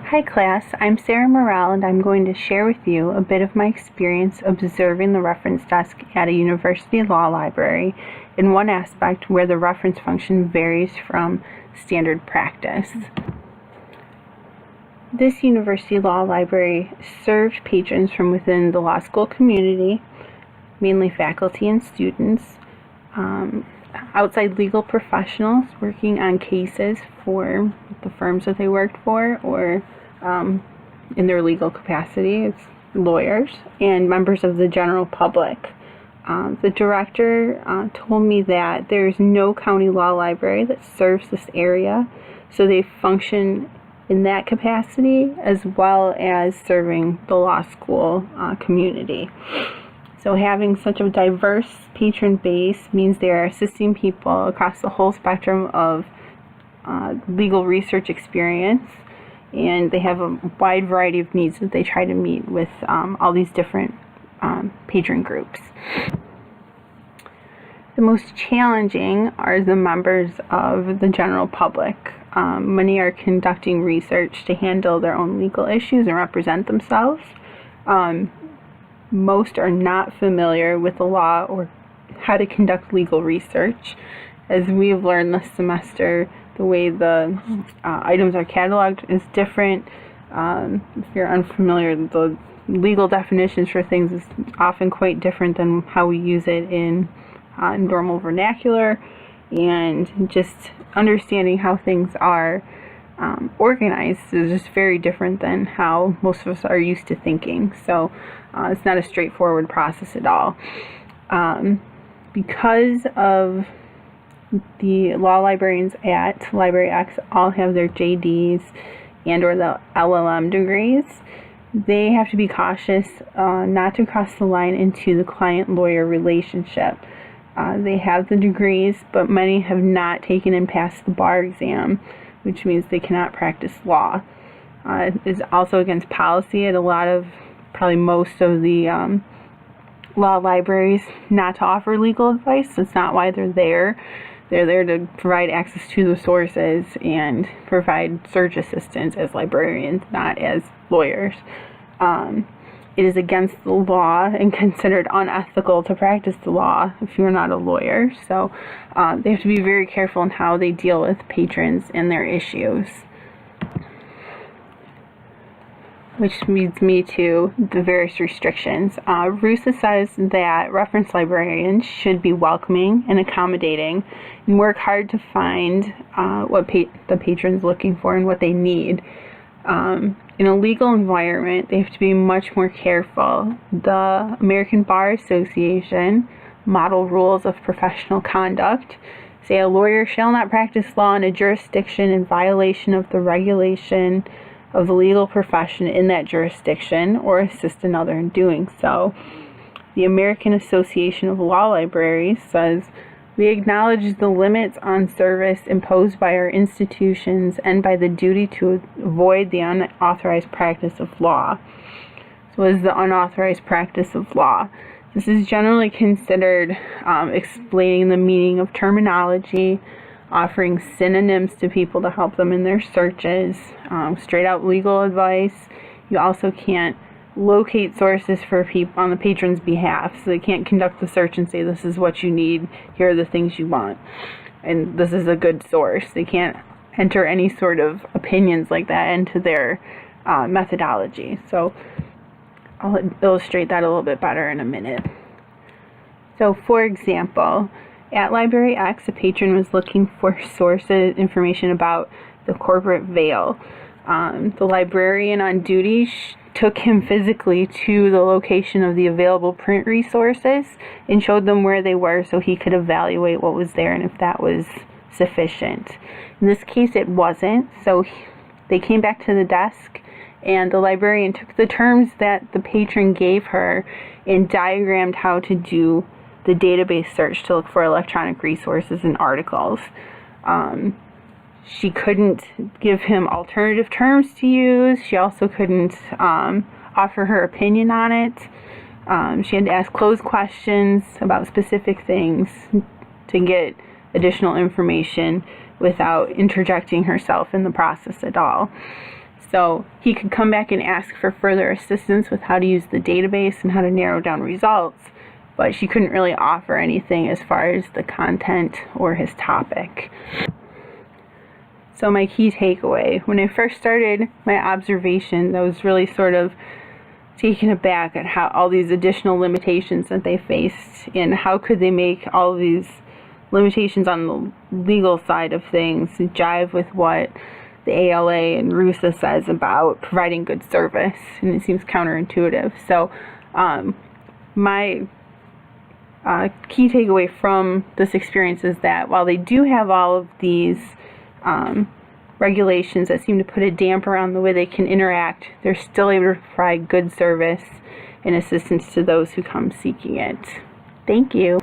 Hi class, I'm Sarah Murrell and I'm going to share with you a bit of my experience observing the reference desk at a university law library in one aspect where the reference function varies from standard practice. This university law library served patrons from within the law school community, mainly faculty and students, outside legal professionals working on cases for the firms that they worked for or in their legal capacity as lawyers, and members of the general public. The director told me that there's no county law library that serves this area, so they function in that capacity as well as serving the law school community. So having such a diverse patron base means they're assisting people across the whole spectrum of legal research experience, and they have a wide variety of needs that they try to meet with all these different patron groups. The most challenging are the members of the general public. Many are conducting research to handle their own legal issues and represent themselves. Most are not familiar with the law or how to conduct legal research. As we've learned this semester, the way the items are cataloged is different. If you're unfamiliar, the legal definitions for things is often quite different than how we use it in normal vernacular, and just understanding how things are organized is just very different than how most of us are used to thinking. So it's not a straightforward process at all. Because of the law librarians at Library X all have their JDs and or the LLM degrees, they have to be cautious not to cross the line into the client-lawyer relationship. They have the degrees, but many have not taken and passed the bar exam, which means they cannot practice law. It is also against policy at probably most of the law libraries not to offer legal advice. That's not why they're there. They're there to provide access to the sources and provide search assistance as librarians, not as lawyers. It is against the law and considered unethical to practice the law if you're not a lawyer. So they have to be very careful in how they deal with patrons and their issues. Which leads me to the various restrictions. RUSA says that reference librarians should be welcoming and accommodating and work hard to find what the patron's looking for and what they need. In a legal environment, they have to be much more careful. The American Bar Association model rules of professional conduct say a lawyer shall not practice law in a jurisdiction in violation of the regulation of the legal profession in that jurisdiction or assist another in doing so. The American Association of Law Libraries says, "We acknowledge the limits on service imposed by our institutions and by the duty to avoid the unauthorized practice of law." So what is the unauthorized practice of law? This is generally considered explaining the meaning of terminology, offering synonyms to people to help them in their searches, straight out legal advice. You also can't locate sources for people on the patron's behalf, so they can't conduct the search and say this is what you need, here are the things you want, and this is a good source. They can't enter any sort of opinions like that into their methodology. So I'll illustrate that a little bit better in a minute. So for example, at Library X, a patron was looking for sources, information about the corporate veil. The librarian on duty took him physically to the location of the available print resources and showed them where they were so he could evaluate what was there and if that was sufficient. In this case, it wasn't, so they came back to the desk and the librarian took the terms that the patron gave her and diagrammed how to do the database search to look for electronic resources and articles. She couldn't give him alternative terms to use. She also couldn't offer her opinion on it. She had to ask closed questions about specific things to get additional information without interjecting herself in the process at all. So he could come back and ask for further assistance with how to use the database and how to narrow down results, but she couldn't really offer anything as far as the content or his topic. So my key takeaway, when I first started my observation, I was really sort of taken aback at how all these additional limitations that they faced, and how could they make all these limitations on the legal side of things jive with what the ALA and RUSA says about providing good service, and it seems counterintuitive. So my key takeaway from this experience is that while they do have all of these regulations that seem to put a damper on the way they can interact, they're still able to provide good service and assistance to those who come seeking it. Thank you.